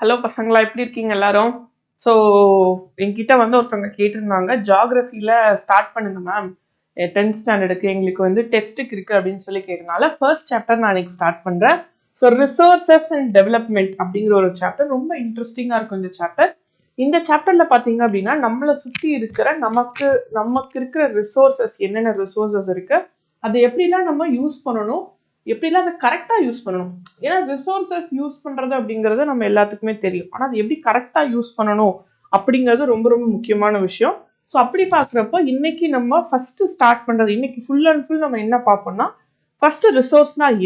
Hello பசங்களா, எப்படி இருக்கீங்க எல்லாரும்? ஸோ என்கிட்ட ஒருத்தவங்க கேட்டிருந்தாங்க, ஜாகிரஃபியில் ஸ்டார்ட் பண்ணுங்க மேம், 10th ஸ்டாண்டர்டுக்கு எங்களுக்கு டெஸ்ட்டுக்கு இருக்குது அப்படின்னு சொல்லி கேட்டனால ஃபர்ஸ்ட் சாப்டர் நான் இன்னைக்கு ஸ்டார்ட் பண்ணுறேன். ஸோ ரிசோர்ஸஸ் அண்ட் டெவலப்மெண்ட் அப்படிங்கிற ஒரு சாப்டர் ரொம்ப இன்ட்ரெஸ்டிங்காக இருக்கும். இந்த சாப்டர் பார்த்தீங்க அப்படின்னா நம்மளை சுற்றி இருக்கிற நமக்கு இருக்கிற ரிசோர்ஸஸ், என்னென்ன ரிசோர்ஸஸ் இருக்குது, அதை எப்படிலாம் நம்ம யூஸ் பண்ணணும், எப்படிலாம் அதை கரெக்டாக யூஸ் பண்ணணும். ஏன்னா ரிசோர்ஸஸ் யூஸ் பண்ணுறது அப்படிங்கிறது நம்ம எல்லாத்துக்குமே தெரியும், ஆனால் அது எப்படி கரெக்டாக யூஸ் பண்ணணும் அப்படிங்கிறது ரொம்ப ரொம்ப முக்கியமான விஷயம். ஸோ அப்படி பார்க்குறப்போ இன்னைக்கு நம்ம ஃபஸ்ட்டு ஸ்டார்ட் பண்ணுறது, இன்னைக்கு ஃபுல் அண்ட் ஃபுல் நம்ம என்ன பார்ப்போம்னா, ஃபஸ்ட்டு ரிசோர்ஸ்னால்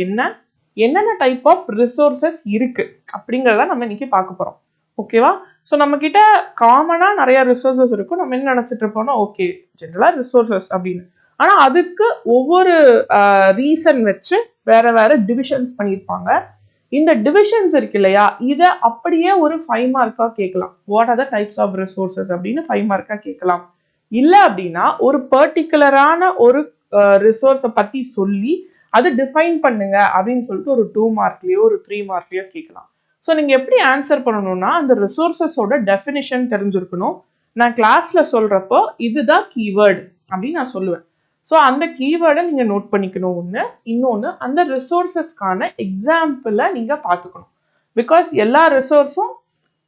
என்னென்ன டைப் ஆஃப் ரிசோர்ஸஸ் இருக்குது அப்படிங்கிறத நம்ம இன்னைக்கு பார்க்க போகிறோம். ஓகேவா? ஸோ நம்மக்கிட்ட காமனாக நிறையா ரிசோர்ஸஸ் இருக்கும். நம்ம என்ன நினச்சிட்டு இருப்போம்னா, ஓகே ஜென்ரலாக ரிசோர்ஸஸ் அப்படின்னு, ஆனால் அதுக்கு ஒவ்வொரு ரீசன் வச்சு வேற வேற டிவிஷன்ஸ் பண்ணியிருப்பாங்க. இந்த டிவிஷன்ஸ் இருக்கு இல்லையா, இதை அப்படியே ஒரு 5 மார்க்காக கேட்கலாம். What are the types of resources அப்படின்னு 5 மார்க்காக கேட்கலாம். இல்லை அப்படின்னா ஒரு பர்டிகுலரான ஒரு ரிசோர்ஸை பற்றி சொல்லி அதை டிஃபைன் பண்ணுங்க அப்படின்னு சொல்லிட்டு ஒரு 2 மார்க்லேயோ ஒரு 3 மார்க்லேயோ கேட்கலாம். ஸோ நீங்கள் எப்படி ஆன்சர் பண்ணணும்னா, அந்த ரிசோர்ஸஸோட டெஃபினிஷன் தெரிஞ்சிருக்கணும். நான் கிளாஸில் சொல்கிறப்போ இதுதான் கீவேர்டு அப்படின்னு நான் சொல்லுவேன். ஸோ அந்த கீவேர்டை நீங்கள் நோட் பண்ணிக்கணும். இன்னொன்று அந்த ரிசோர்ஸஸ்க்கான எக்ஸாம்பிளை நீங்கள் பார்த்துக்கணும். பிகாஸ் எல்லா ரிசோர்ஸும்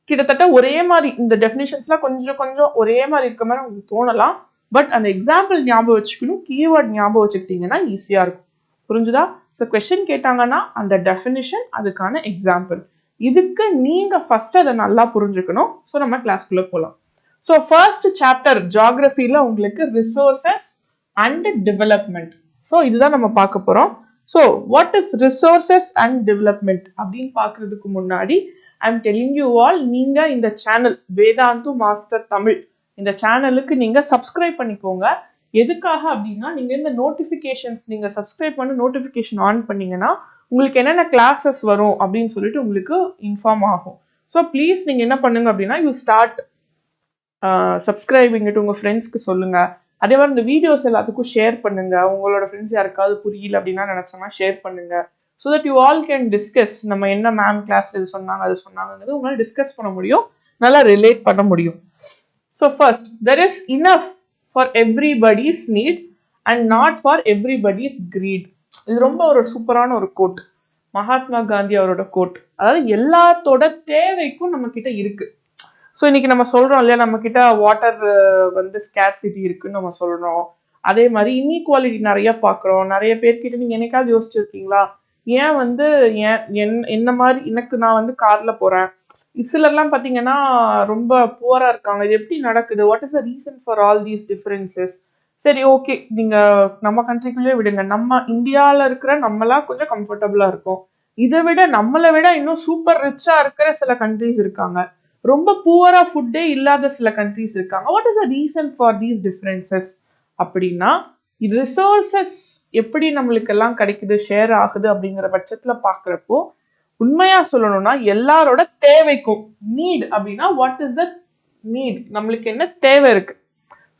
கிட்டத்தட்ட ஒரே மாதிரி, இந்த டெஃபினிஷன்ஸ்லாம் கொஞ்சம் கொஞ்சம் ஒரே மாதிரி இருக்க மாதிரி உங்களுக்கு தோணலாம். பட் அந்த எக்ஸாம்பிள் ஞாபகம் வச்சுக்கணும், கீவேர்ட் ஞாபகம் வச்சுக்கிட்டிங்கன்னா ஈஸியாக இருக்கும். புரிஞ்சுதா? ஸோ கொஸ்டின் கேட்டாங்கன்னா அந்த டெஃபினிஷன், அதுக்கான எக்ஸாம்பிள், இதுக்கு நீங்கள் ஃபஸ்ட்டு அதை நல்லா புரிஞ்சுக்கணும். ஸோ நம்ம கிளாஸ்க்குள்ளே போகலாம். ஸோ ஃபர்ஸ்ட் சாப்டர் ஜியாகிரஃபியில் உங்களுக்கு ரிசோர்ஸஸ் அண்ட் டெவலப்மெண்ட். ஸோ இதுதான் நம்ம பார்க்க போகிறோம். So what is resources and development அப்படின்னு பார்க்கறதுக்கு முன்னாடி ஐம் டெல்லிங் யூ ஆல், நீங்கள் இந்த சேனல் வேதாந்து மாஸ்டர் தமிழ், இந்த சேனலுக்கு நீங்கள் சப்ஸ்கிரைப் பண்ணிக்கோங்க. எதுக்காக அப்படின்னா, நீங்கள் இந்த நோட்டிஃபிகேஷன்ஸ் நீங்கள் சப்ஸ்கிரைப் பண்ணி நோட்டிஃபிகேஷன் ஆன் பண்ணிங்கன்னா உங்களுக்கு என்னென்ன கிளாஸஸ் வரும் அப்படின்னு சொல்லிட்டு உங்களுக்கு இன்ஃபார்ம் ஆகும். ஸோ ப்ளீஸ் நீங்கள் என்ன பண்ணுங்க அப்படின்னா, யூ ஸ்டார்ட் சப்ஸ்கிரைபிங் இட், உங்கள் ஃப்ரெண்ட்ஸ்க்கு சொல்லுங்கள். அதே மாதிரி இந்த வீடியோஸ் எல்லாத்துக்கும் ஷேர் பண்ணுங்க. உங்களோட ஃப்ரெண்ட்ஸ் யாருக்காவது புரியல அப்படின்னா நினைச்சோம்னா ஷேர் பண்ணுங்க. So that you all can discuss, நம்ம என்ன மேம் கிளாஸ் இது சொன்னாங்க அது சொன்னாங்கிறது உங்களால் டிஸ்கஸ் பண்ண முடியும், நல்லா ரிலேட் பண்ண முடியும். So first, there is enough for everybody's need and not for everybody's greed. இது ரொம்ப ஒரு சூப்பரான ஒரு கோட், மகாத்மா காந்தி அவரோட கோட். அதாவது எல்லாத்தோட தேவைக்கும் நம்ம கிட்ட இருக்கு. ஸோ இன்னைக்கு நம்ம சொல்கிறோம் இல்லையா, நம்மக்கிட்ட வாட்டர் ஸ்கேர்சிட்டி இருக்குன்னு நம்ம சொல்கிறோம். அதே மாதிரி இன்இக்வாலிட்டி நிறையா பார்க்குறோம். நிறைய பேர்கிட்ட நீங்கள் என்னைக்காவது யோசிச்சிருக்கீங்களா, ஏன் என்ன மாதிரி நான் காரில் போகிறேன், சிலர்லாம் பார்த்தீங்கன்னா ரொம்ப புவராக இருக்காங்க, இது எப்படி நடக்குது, what is the reason for all these differences? சரி, ஓகே, நீங்கள் நம்ம கண்ட்ரிக்குள்ளேயே விடுங்க, நம்ம இந்தியாவில் இருக்கிற நம்மளாம் கொஞ்சம் கம்ஃபர்டபுளாக இருக்கும். இதை விட நம்மளை விட இன்னும் சூப்பர் ரிச்சாக இருக்கிற சில கண்ட்ரிஸ் இருக்காங்க, ரொம்ப புவரா ஃபுட்டே இல்லாத சில கண்ட்ரிஸ் இருக்காங்க. What is the reason for these differences அப்படின்னா, ரிசோர்ஸஸ் எப்படி நம்மளுக்கெல்லாம் கிடைக்குது, ஷேர் ஆகுது அப்படிங்கிற பட்சத்தில் பார்க்குறப்போ, உண்மையாக சொல்லணும்னா எல்லாரோட தேவைக்கும், நீட் அப்படின்னா வாட் இஸ் த நீட், நம்மளுக்கு என்ன தேவை இருக்கு.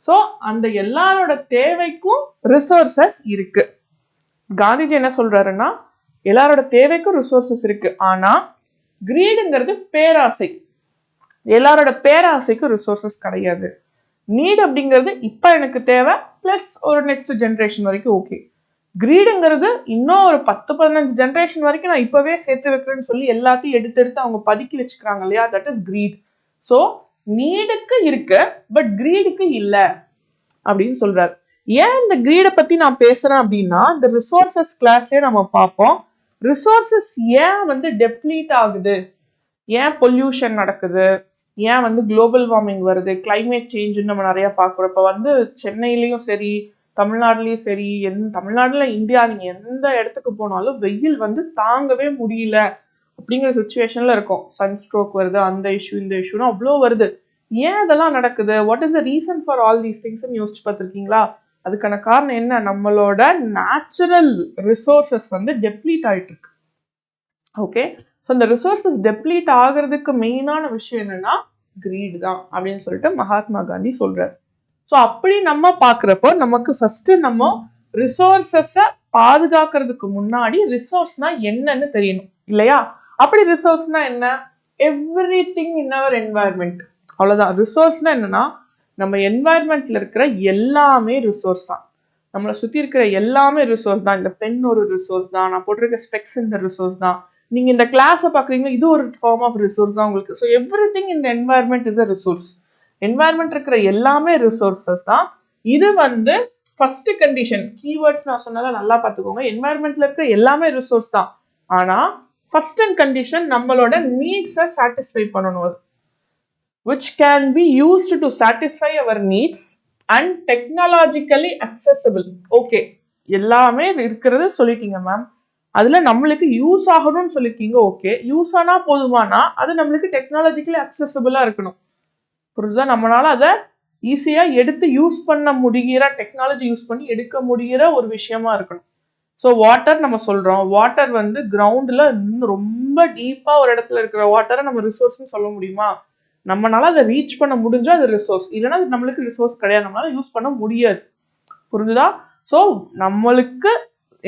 ஸோ அந்த எல்லாரோட தேவைக்கும் ரிசோர்ஸஸ் இருக்கு. காந்திஜி என்ன சொல்றாருன்னா, எல்லாரோட தேவைக்கும் ரிசோர்ஸஸ் இருக்கு, ஆனால் கிரீடுங்கிறது பேராசை, எல்லாரோட பேராசைக்கும் ரிசோர்ஸஸ் கிடையாது. நீட் அப்படிங்கிறது இப்போ எனக்கு தேவை ப்ளஸ் ஒரு நெக்ஸ்ட் ஜென்ரேஷன் வரைக்கும் ஓகே. கிரீடுங்கிறது இன்னும் ஒரு 10-15 ஜென்ரேஷன் வரைக்கும் நான் இப்போவே சேர்த்து வைக்கிறேன்னு சொல்லி எல்லாத்தையும் எடுத்து அவங்க பதுக்கி வச்சுக்கிறாங்க இல்லையா, தட் இஸ் கிரீட். ஸோ நீடுக்கு இருக்கு பட் கிரீடுக்கு இல்லை அப்படின்னு சொல்றாரு. ஏன் இந்த கிரீடை பற்றி நான் பேசுகிறேன் அப்படின்னா, இந்த ரிசோர்ஸஸ் கிளாஸ்லேயே நம்ம பார்ப்போம், ரிசோர்ஸஸ் ஏன் டெப்ளீட் ஆகுது, ஏன் பொல்யூஷன் நடக்குது, ஏன் குளோபல் வார்மிங் வருது, கிளைமேட் சேஞ்சுன்னு நம்ம நிறையா பார்க்குறோம். இப்போ சென்னையிலையும் சரி, தமிழ்நாடுலேயும் சரி, தமிழ்நாடுல இந்தியா நீங்கள் எந்த இடத்துக்கு போனாலும் வெயில் தாங்கவே முடியல அப்படிங்கிற சுச்சுவேஷனில் இருக்கும். சன்ஸ்ட்ரோக் வருது, அந்த இஷ்யூ இந்த இஷ்யூன்னு அவ்வளோ வருது. ஏன் அதெல்லாம் நடக்குது, what is the reason for all these திங்ஸ்ன்னு யோசிச்சு பார்த்துருக்கீங்களா? அதுக்கான காரணம் என்ன, நம்மளோட நேச்சுரல் ரிசோர்ஸஸ் டெப்ளீட் ஆகிட்டு இருக்கு. ஓகே, ஸோ இந்த ரிசோர்ஸஸ் டெப்ளீட் ஆகிறதுக்கு மெயினான விஷயம் என்னன்னா கிரீட் தான் அப்படின்னு சொல்லிட்டு மகாத்மா காந்தி சொல்றாரு. ஸோ அப்படி நம்ம பார்க்குறப்போ நமக்கு ஃபர்ஸ்ட் நம்ம ரிசோர்ஸஸை பாதுகாக்கிறதுக்கு முன்னாடி ரிசோர்ஸ்னா என்னன்னு தெரியணும் இல்லையா? அப்படி ரிசோர்ஸ்னா என்ன, everything in our environment. அவ்வளோதான். ரிசோர்ஸ்னா என்னன்னா நம்ம என்வாயர்மெண்ட்ல இருக்கிற எல்லாமே ரிசோர்ஸ் தான். நம்மளை சுற்றி இருக்கிற எல்லாமே ரிசோர்ஸ் தான். இந்த பென் ஒரு ரிசோர்ஸ் தான், நான் போட்டிருக்க ஸ்பெக்ஸ் இந்த ரிசோர்ஸ் தான், நீங்கள் இந்த கிளாஸை பார்க்குறீங்க இது ஒரு ஃபார்ம் ஆஃப் ரிசோர்ஸ் தான் உங்களுக்கு. ஸோ எவ்ரி திங் இந்த environment is a resource. Environment இருக்கிற எல்லாமே ரிசோர்ஸஸ் தான். இது வந்து ஃபர்ஸ்ட் கண்டிஷன். கீவேர்ட்ஸ் நான் சொன்னதை நல்லா பார்த்துக்கோங்க. என்வாயர்மெண்ட்ல இருக்கிற எல்லாமே ரிசோர்ஸ் தான். ஆனால் ஃபர்ஸ்ட் அண்ட் கண்டிஷன் நம்மளோட நீட்ஸை சாட்டிஸ்ஃபை பண்ணணும். which can be used to satisfy our needs and technologically accessible. Okay, எல்லாமே இருக்கிறது சொல்லிட்டீங்க மேம். அதில் நம்மளுக்கு யூஸ் ஆகணும்னு சொல்லியிருக்கீங்க. ஓகே, யூஸ் ஆனால் போதுமானா அது நம்மளுக்கு டெக்னாலஜிக்கலி அக்சசபிளாக இருக்கணும். புரிஞ்சுதா? நம்மளால அதை ஈஸியாக எடுத்து யூஸ் பண்ண முடிகிற, டெக்னாலஜி யூஸ் பண்ணி எடுக்க முடிகிற ஒரு விஷயமா இருக்கணும். ஸோ வாட்டர் நம்ம சொல்கிறோம். வாட்டர் வந்து கிரவுண்டில் ரொம்ப டீப்பாக ஒரு இடத்துல இருக்கிற வாட்டரை நம்ம ரிசோர்ஸ்ன்னு சொல்ல முடியுமா? நம்மளால அதை ரீச் பண்ண முடிஞ்சா அது ரிசோர்ஸ், இல்லைன்னா அது நம்மளுக்கு ரிசோர்ஸ் கிடையாது, நம்மளால யூஸ் பண்ண முடியாது. புரிஞ்சுதா? ஸோ நம்மளுக்கு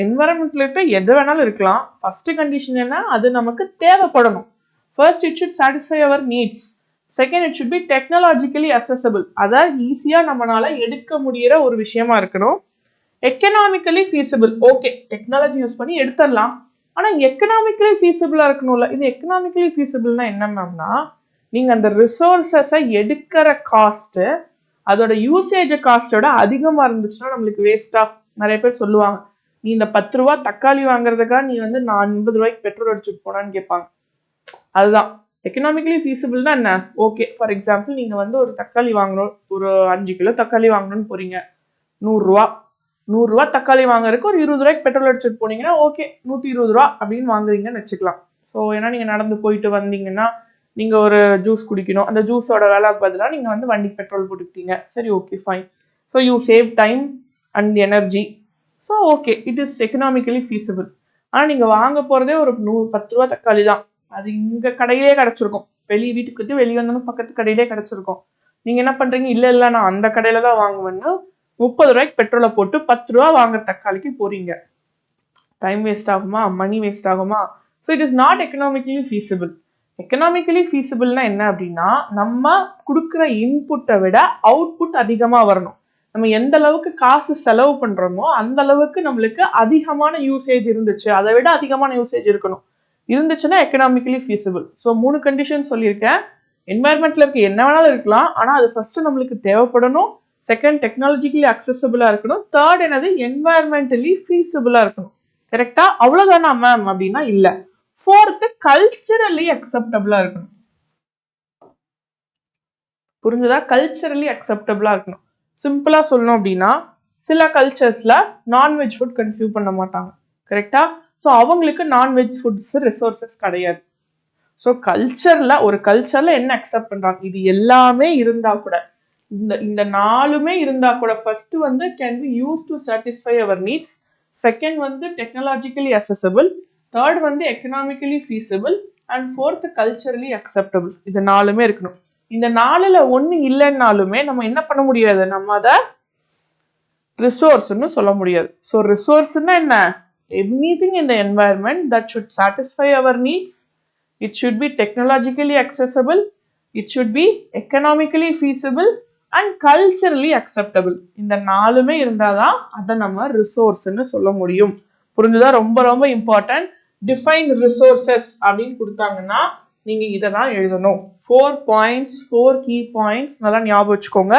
என்வரன்மெண்ட்ல இருக்க எது வேணாலும் இருக்கலாம். ஃபர்ஸ்ட் கண்டிஷன் என்ன? அது நமக்கு தேவைப்படணும். First it should satisfy our needs. Second it should be technologically accessible. அதை ஈஸியாக நம்மளால எடுக்க முடிகிற ஒரு விஷயமா இருக்கணும். Economically feasible. Okay, technology use பண்ணி எடுத்துடலாம், ஆனால் எக்கனாமிக்கலி ஃபீஸிபிளாக இருக்கணும்ல. இது எக்கனாமிக்கலி ஃபீஸிபிள்னா என்ன மேம்னா, நீங்கள் அந்த ரிசோர்ஸஸை எடுக்கிற காஸ்ட்டு அதோட யூசேஜ் காஸ்ட்டோட அதிகமாக இருந்துச்சுன்னா நம்மளுக்கு வேஸ்ட்டாக. நிறைய பேர் சொல்லுவாங்க, நீ இந்த 10 ரூபா தக்காளி வாங்குறதுக்காக நீ வந்து 50 ரூபாய்க்கு பெட்ரோல் அடிச்சுட்டு போனான்னு கேட்பாங்க. அதுதான் எக்கனாமிக்கலி ஃபீஸிபிள்னா என்ன? ஓகே, ஃபார் எக்ஸாம்பிள் நீங்கள் வந்து ஒரு தக்காளி வாங்கணும், ஒரு 5 கிலோ தக்காளி வாங்கணும்னு போறீங்க, 100 ரூபா தக்காளி வாங்குறதுக்கு ஒரு 20 ரூபாய்க்கு பெட்ரோல் அடிச்சுட்டு போனீங்கன்னா ஓகே 120 ரூபா அப்படின்னு வாங்குறீங்கன்னு வச்சுக்கலாம். ஸோ ஏன்னா நீங்கள் நடந்து போயிட்டு வந்தீங்கன்னா நீங்கள் ஒரு ஜூஸ் குடிக்கணும், அந்த ஜூஸோட வேலை பதிலாக நீங்கள் வந்து வண்டிக்கு பெட்ரோல் போட்டுக்கிட்டீங்க. சரி, okay, fine. So you save time and energy. So okay, it is economically feasible. ஆனால் நீங்கள் வாங்க போகிறதே ஒரு 10 ரூபா தக்காளி தான். அது இங்கே கடையிலே கிடச்சிருக்கும். வீட்டுக்கு வந்து வெளியே வந்தாலும் பக்கத்து கடையிலே கிடச்சிருக்கும். நீங்கள் என்ன பண்ணுறீங்க? இல்லை நான் அந்த கடையில் தான் வாங்குவேன்னு 30 ரூபாய்க்கு பெட்ரோலை போட்டு 10 ரூபா வாங்குற தக்காளிக்கு போகிறீங்க. டைம் வேஸ்ட் ஆகுமா? மணி வேஸ்ட் ஆகுமா? So it is not economically feasible. Economically ஃபீஸிபிள்னா என்ன அப்படின்னா, நம்ம கொடுக்குற இன்புட்டை விட அவுட்புட் அதிகமாக வரணும். நம்ம எந்த அளவுக்கு காசு செலவு பண்ணுறோமோ அந்த அளவுக்கு நம்மளுக்கு அதிகமான யூசேஜ் இருந்துச்சு, அதை விட அதிகமான யூசேஜ் இருக்கணும். இருந்துச்சுன்னா எக்கனாமிக்கலி ஃபீஸிபிள். ஸோ 3 கண்டிஷன் சொல்லியிருக்கேன். என்வாயர்மெண்ட்டில் இருக்க என்ன வேணாலும் இருக்கலாம், ஆனால் அது ஃபர்ஸ்ட் நம்மளுக்கு தேவைப்படணும். செகண்ட், டெக்னாலஜிக்கலி அக்சசபிளாக இருக்கணும். தேர்ட் என்னது? என்வாயர்மெண்டலி ஃபீஸிபிளாக இருக்கணும். கரெக்டா? அவ்வளோதானா மேம் அப்படின்னா இல்லை. ஃபோர்த்து, கல்ச்சரலி அக்செப்டபிளாக இருக்கணும். புரிஞ்சுதா? கல்ச்சரலி அக்செப்டபிளாக இருக்கணும். சிம்பிளாக சொல்லணும் அப்படின்னா, சில கல்ச்சர்ஸில் நான்வெஜ் ஃபுட் கன்சியூம் பண்ண மாட்டாங்க. கரெக்டா? ஸோ அவங்களுக்கு நான்வெஜ் ஃபுட்ஸ் ரிசோர்ஸஸ் கிடையாது. ஸோ ஒரு கல்ச்சரில் என்ன அக்செப்ட் பண்ணுறாங்க? இது எல்லாமே இருந்தால் கூட, இந்த 4மே இருந்தால் கூட, ஃபர்ஸ்ட் வந்து can be use to satisfy our needs, second வந்து டெக்னாலஜிக்கலி அக்சசபிள், தேர்ட் வந்து economically feasible, and fourth culturally acceptable. இது 4மே இருக்கணும். இந்த 4ல் ஒன்று இல்லைன்னாலுமே நம்ம என்ன பண்ண முடியாது? நம்ம அதை ரிசோர்ஸ்ன்னு சொல்ல முடியாது. ஸோ ரிசோர்ஸ்னா என்ன? Anything in the environment that should satisfy our needs, it should be technologically accessible, it should be economically feasible and culturally acceptable. இந்த 4மே இருந்தாதான் அதை நம்ம ரிசோர்ஸ்ன்னு சொல்ல முடியும். புரிஞ்சுதா? ரொம்ப ரொம்ப இம்பார்ட்டன்ட். டிஃபைன் ரிசோர்சஸ் அப்படின்னு கொடுத்தாங்கன்னா நீங்க இதை தான் எழுதணும். 4 பாயிண்ட்ஸ், 4 கீ பாயிண்ட்ஸ் நல்லா ஞாபகம் வச்சுக்கோங்க.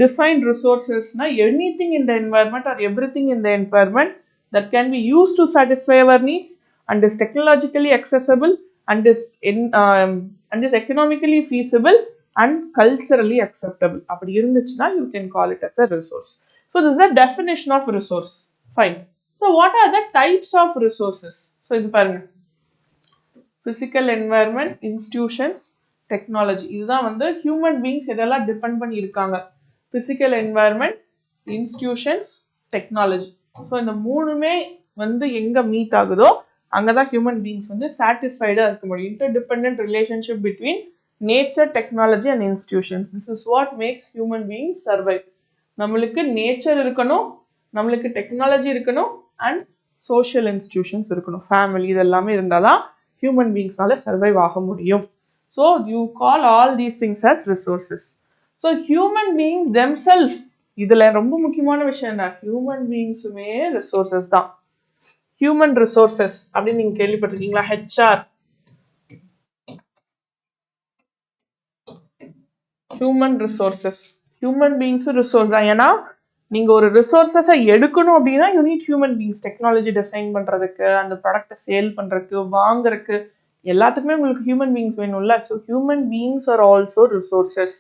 டிஃபைன் ரிசோர்சஸ்னா anything in the environment or everything in the environment that can be use to satisfy our needs and is technologically accessible and is economically feasible and culturally acceptable. அப்படி இருந்துச்சுன்னா you can call it as a resource. So this is a definition of resource. Fine. So what are the types of resources? So இது பாருங்க, physical environment, institutions, technology. இதுதான் வந்து human beings எதெல்லாம் depend பண்ணி இருக்காங்க. physical environment, institutions, technology. So இந்த 3மே வந்து எங்க மீட் ஆகுதோ அங்கதான் ஹியூமன் பீயிங்ஸ் வந்து சாட்டிஸ்ஃபைடா இருக்க முடியும். Interdependent relationship between nature, technology and institutions. This is what makes human beings survive. நம்மளுக்கு நேச்சர் இருக்கணும், நம்மளுக்கு டெக்னாலஜி இருக்கணும் அண்ட் சோஷியல் இன்ஸ்டிடியூஷன்ஸ் இருக்கணும், ஃபேமிலி, இதெல்லாமே இருந்தால் தான் ஹியூமன் பீயிங்ஸ்னால சர்வைவ் ஆக முடியும். So you call all these things as resources. So human beings themselves, இதுல ரொம்ப முக்கியமான விஷயம் என்ன, ஹியூமன் பீயிங்ஸுமே ரிசோர்சஸ் தான். ஹியூமன் ரிசோர்சஸ் அப்படின்னு நீங்க கேள்விப்பட்டிருக்கீங்களா? HR, human resources. ஹியூமன் பீயிங்ஸும் ரிசோர்ஸ் தான். ஏன்னா நீங்க ஒரு ரிசோர்சஸை எடுக்கணும் அப்படின்னா you need human beings. Technology design பண்றதுக்கு, அந்த ப்ராடக்டை சேல் பண்றதுக்கு, வாங்குறதுக்கு, எல்லாத்துக்குமே உங்களுக்கு ஹியூமன் பீயிங்ஸ் வேணும்ல. So human beings are also resources.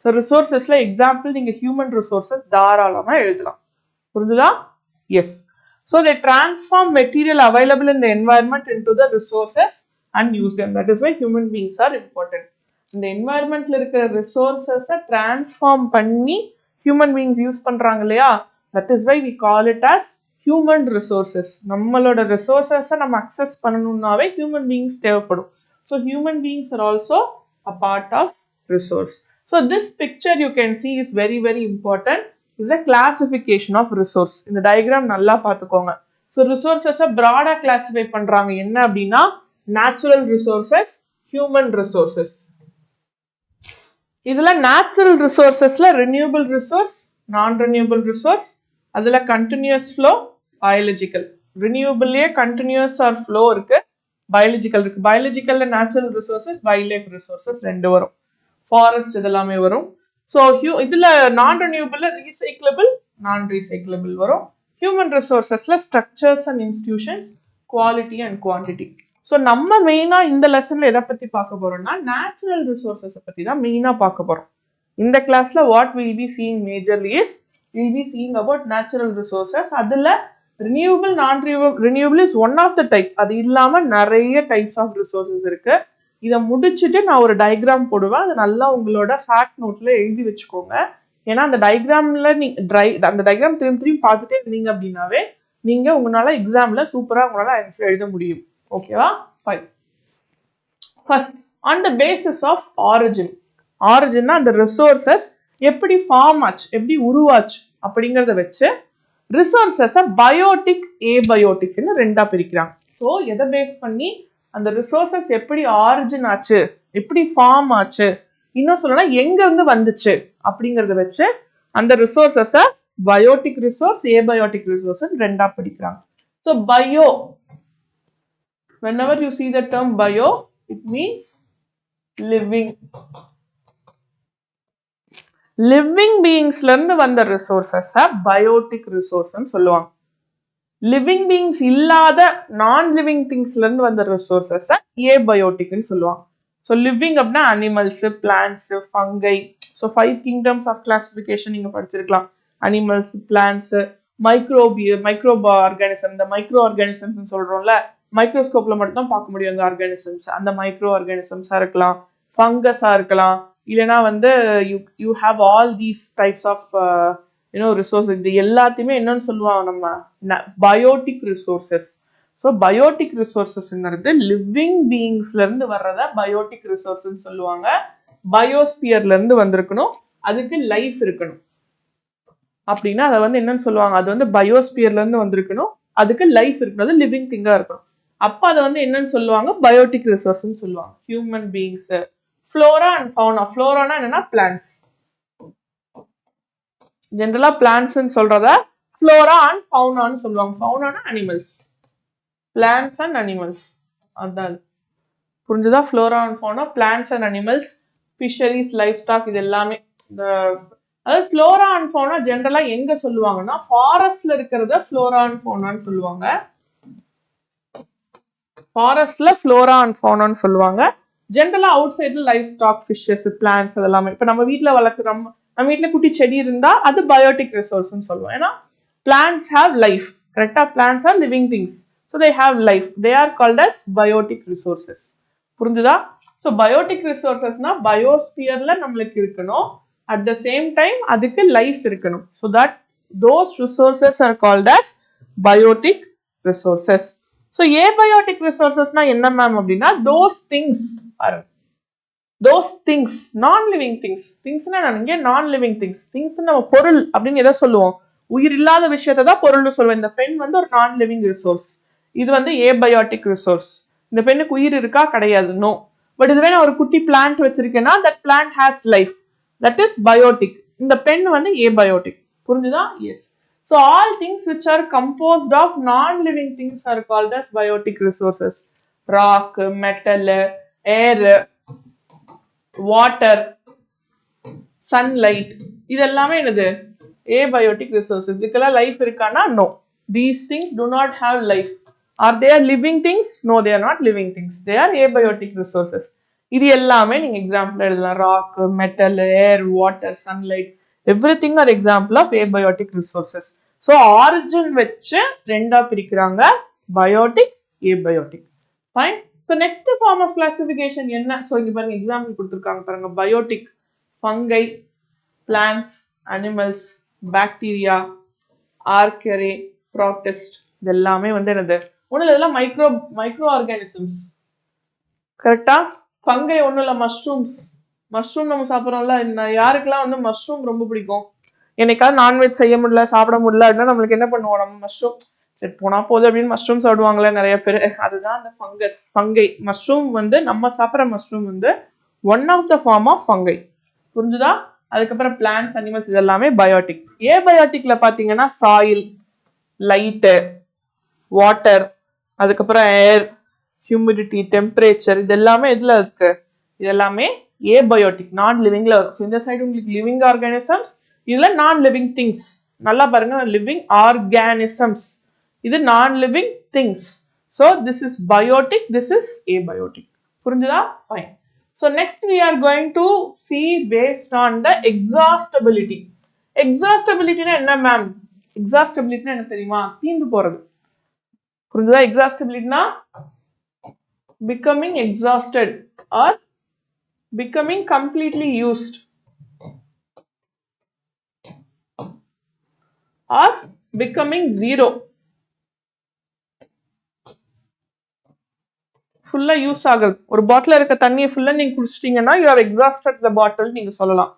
So ரிசோர்சஸ்ல எக்ஸாம்பிள் நீங்க ஹியூமன் ரிசோர்சஸ் தாராளமா எழுதலாம். புரிஞ்சுதா? Yes. So they transform material available in the environment into the resources and use them. That is why human beings are important. இந்த என்வாயர்மெண்ட்ல இருக்கிற ரிசோர்சஸை transform பண்ணி ஹியூமன் பீயிங்ஸ் யூஸ் பண்றாங்க இல்லையா, that is why we call it as human resources. நம்மளோட ரிசோர்சஸை நம்ம அக்சஸ் பண்ணணும்னாவே ஹியூமன் பீயிங்ஸ் தேவைப்படும். So human beings are also a part of resource. So this picture you can see is very very important. Is a classification of resource. இந்த diagram நல்லா பார்த்துக்கோங்க. ஸோ ரிசோர்சஸை ப்ராடா கிளாசிஃபை பண்றாங்க. என்ன அப்படின்னா நேச்சுரல் ரிசோர்சஸ், ஹியூமன் ரிசோர்சஸ். இதுல natural ரிசோர்சஸ்ல renewable resource, non renewable resource, அதுல கண்டினியூஸ் ஃப்ளோ, பயாலஜிக்கல். ரினியூபிள்லயே கண்டினியூஸ் ஆர் ஃப்ளோ இருக்கு, பயாலஜிக்கல் இருக்கு. பயாலஜிக்கல்ல natural resources, wild life resources ரெண்டு வரும், ஃபாரஸ்ட் இதெல்லாமே வரும். ஸோ இதுல நான் ரினியூபிள்ல ரீசைக்கிளபிள், நான் ரீசைக்கிளபிள் வரும். ஹியூமன் ரிசோர்சஸ்ல structures and institutions, quality and quantity. So நம்ம மெயினா இந்த லெசன்ல எதை பத்தி பார்க்க போறோம்னா நேச்சுரல் ரிசோர்சஸை பத்தி தான் மெயினா பார்க்க போறோம். இந்த கிளாஸ்ல what will be seeing majorly is will be seeing about natural resources. அதுல renewable, non renewable is one of the type. அது இல்லாம நிறைய டைப்ஸ் ஆஃப் ரிசோர்சஸ் இருக்கு. இதை முடிச்சுட்டு நான் ஒரு டயக்ராம் போடுவேன். அது நல்லா உங்களோட ஃபேக்ட் நோட்ல எழுதி வச்சுக்கோங்க. ஏன்னா அந்த டயக்ராம்ல அந்த டயக்ராம் திரும்பி பார்த்துட்டே இருந்தீங்க அப்படின்னாவே நீங்க உங்களால எக்ஸாம்ல சூப்பரா உங்களால ஆன்சர் எழுத முடியும். ஓகேவா? Fine. First on the basis of origin. ஆரிஜின்னா அந்த ரிசோர்சஸ் எப்படி ஃபார்ம் ஆச்சு, எப்படி உருவாச்சு அப்படிங்கிறத வச்சு ரிசோர்சஸை பயோட்டிக், ஏபயோட்டிக்னு ரெண்டா பிரிக்கிறாங்க. ஸோ எதை பேஸ் பண்ணி அந்த ரிசோர்சஸ் எப்படி ஆரிஜின் ஆச்சு, எப்படி ஃபார்ம் ஆச்சு, இன்னும் சொல்லலாம் எங்க இருந்து வந்துச்சு அப்படிங்கிறத வச்சு அந்த ரிசோர்சஸை பயோட்டிக் ரிசோர்ஸ், ஏபயோட்டிக் ரிசோர்ஸ் ரெண்டா பிரிக்கிறாங்க. So bio, whenever you see the term bio, it means living. Living beings ல இருந்து வந்த ரிசோர்சஸ் பயோட்டிக் ரிசோர்ஸ் சொல்லுவாங்க. லிவிங் பீயிங்ஸ் இல்லாத நான் லிவிங் திங்ஸ்ல இருந்து வந்த ரிசோர்சஸ் ஏபயோட்டிக்னு சொல்லுவாங்க. ஸோ லிவிங் அப்படின்னா animals, plants, fungi. So 5 kingdoms of classification நீங்க படிச்சிருக்கலாம். Animals, plants, micro organism. இந்த மைக்ரோ ஆர்கானிசம்ஸ் சொல்றோம்ல, மைக்ரோஸ்கோப்ல மட்டும் தான் பார்க்க முடியும் அந்த ஆர்கானிசம்ஸ். அந்த மைக்ரோ ஆர்கானிசம்ஸா இருக்கலாம், ஃபங்கஸா இருக்கலாம், இல்லைன்னா வந்து you have all these types of resource. இது எல்லாத்தையுமே என்னன்னு சொல்லுவாங்க நம்ம பயோட்டிக் ரிசோர்சஸ். ஸோ பயோட்டிக் ரிசோர்சஸ்ங்கிறது லிவிங் பீயிங்ஸ்ல இருந்து வர்றத பயோட்டிக் ரிசோர்ஸ் சொல்லுவாங்க. பயோஸ்பியர்ல இருந்து வந்திருக்கணும், அதுக்கு லைஃப் இருக்கணும் அப்படின்னா அதை வந்து என்னன்னு சொல்லுவாங்க, அது வந்து பயோஸ்பியர்ல இருந்து வந்திருக்கணும், அதுக்கு லைஃப் இருக்கணும், அது லிவிங் திங்கா இருக்கணும். அப்ப அதை வந்து என்னன்னு சொல்லுவாங்க, பயோட்டிக் ரிசோர்ஸ் சொல்லுவாங்க. Human beings, flora and fauna. ஃப்ளோரானா என்னன்னா பிளான்ட்ஸ், ஜென்ரலா பிளான்ட்ஸ் சொல்றத ஃப்ளோரா அண்ட் ஃபவுனான்னு சொல்லுவாங்க. ஃபவுனானா அனிமல்ஸ், பிளான்ட்ஸ் அண்ட் அனிமல்ஸ். அதான் புரிஞ்சுதா? Flora and fauna, plants and animals, fisheries, livestock, இது எல்லாமே. அதாவது ஃப்ளோரா அண்ட் ஃபவுனா ஜென்ரலா எங்க சொல்லுவாங்கன்னா ஃபாரஸ்ட்ல இருக்கிறத ஃப்ளோரா அண்ட் ஃபவுனான்னு சொல்லுவாங்க. ஃபாரஸ்ட்ல ஃப்ளோரா அண்ட் ஃபவுனான்னு சொல்லுவாங்க. ஜென்ரலா அவுட் சைட்ல லைஃப் ஸ்டாக், ஃபிஷஸ், பிளான்ட்ஸ் அதெல்லாமே. இப்போ நம்ம வீட்டில் வளர்க்குறோம், நம்ம வீட்டில் குட்டி செடி இருந்தா அது பயோட்டிக் ரிசோர்ஸ்ன்னு சொல்லுவோம். ஏன்னா பிளான்ட்ஸ் ஹாவ் லைஃப். கரெக்டா? Plants are living things, so they have life. They are called as biotic resources. புரிஞ்சுதா? ஸோ பயோட்டிக் ரிசோர்சஸ்னா பயோஸ்பியர்ல நம்மளுக்கு இருக்கணும், at the same time அதுக்கு லைஃப் இருக்கணும். So that those resources are called as biotic resources. So abiotic resources na enna ma'am அப்படின்னா those things are those things, non living things. things na nange non living things. things நம்ம பொருள் அப்படின்னு எதை சொல்லுவோம், உயிர் இல்லாத விஷயத்தை தான் பொருள்னு சொல்லுவோம். இந்த பென் வந்து ஒரு நான் லிவிங் ரிசோர்ஸ், இது வந்து ஏபயோட்டிக் ரிசோர்ஸ். இந்த பெண்ணுக்கு உயிர் இருக்கா? கிடையாது, நோ. பட் இதுவே நான் ஒரு குட்டி பிளான்ட் வச்சிருக்கேன்னா that plant has life, that is biotic. இந்த பென் வந்து ஏபயோட்டிக். புரிஞ்சுதா? Yes. So all things which are composed of non living things are called as biotic resources. Rock, metal, air, water, sunlight, இது எல்லாமே என்னது? Abiotic resources. இதுக்கெல்லாம் life இருக்கானா? No. These things do not have life. Are they living things? No, they are not living things. They are abiotic resources. இது எல்லாமே நீங்க example எழுதலாம். Rock, metal, air, water, sunlight, everything are example of abiotic resources. So origin வச்சு ரெண்டா பிரிக்கிறாங்க, biotic, abiotic. Fine. So next form of classification என்ன? ஸோ இங்க பாருங்க எக்ஸாம்பிள் கொடுத்துருக்காங்க பாருங்க. Biotic, fungi, plants, animals, bacteria, ஆர்கரே, ப்ரோட்டிஸ்ட், இது எல்லாமே வந்து என்னது? ஒன்றும் இதெல்லாம் மைக்ரோ ஆர்கானிசம்ஸ். கரெக்டா? ஃபங்கை ஒன்றும் இல்லை, மஷ்ரூம்ஸ். மஷ்ரூம் நம்ம சாப்பிட்றோம்ல, யாருக்கெல்லாம் வந்து மஷ்ரூம் ரொம்ப பிடிக்கும்? என்னைக்காவது நான்வெஜ் செய்ய முடியல, சாப்பிட முடியல அப்படின்னா நம்மளுக்கு என்ன பண்ணுவோம்? நம்ம மஷ்ரூம் சரி போனா போகுது அப்படின்னு மஷ்ரூம் சாப்பிடுவாங்களே நிறைய பேர். அதுதான் அந்த ஃபங்கஸ், ஃபங்கை. மஷ்ரூம் வந்து நம்ம சாப்பிட்ற மஷ்ரூம் வந்து one of the form of fungi. புரிஞ்சுதா? அதுக்கப்புறம் பிளான்ட்ஸ், அனிமல்ஸ், இது எல்லாமே பயோட்டிக். ஏபயோட்டிக்ல பாத்தீங்கன்னா சாயில், லைட்டு, வாட்டர், அதுக்கப்புறம் ஏர், ஹியூமிடிட்டி, டெம்பரேச்சர், இது எல்லாமே எதுல இருக்கு? இது எல்லாமே ஏபயோட்டிக், நான் லிவிங்ல இருக்கு. இந்த சைடு உங்களுக்கு லிவிங் ஆர்கானிசம்ஸ், இதுல நான் லிவிங் திங்ஸ். நல்லா பாருங்க, லிவிங் ஆர்கானிசம்ஸ், இது நான் living things. So this is biotic, this is abiotic. புரிஞ்சுதா? Fine. So next we are going to see based on the exhaustibility. Exhaustibility na enna ma'am? Exhaustibility na enna theriyuma? தீந்து போறது. புரிஞ்சுதா? Exhaustibility na becoming exhausted or becoming completely used or becoming zero. ஃபுல்லா use ஆகுது. ஒரு பாட்டில் இருக்க தண்ணியை ஃபுல்லா நீங்க குடிச்சிட்டீங்கன்னா யூ ஹவ் எக்ஸாஸ்டட் த பாட்டில் நீங்க சொல்லலாம்.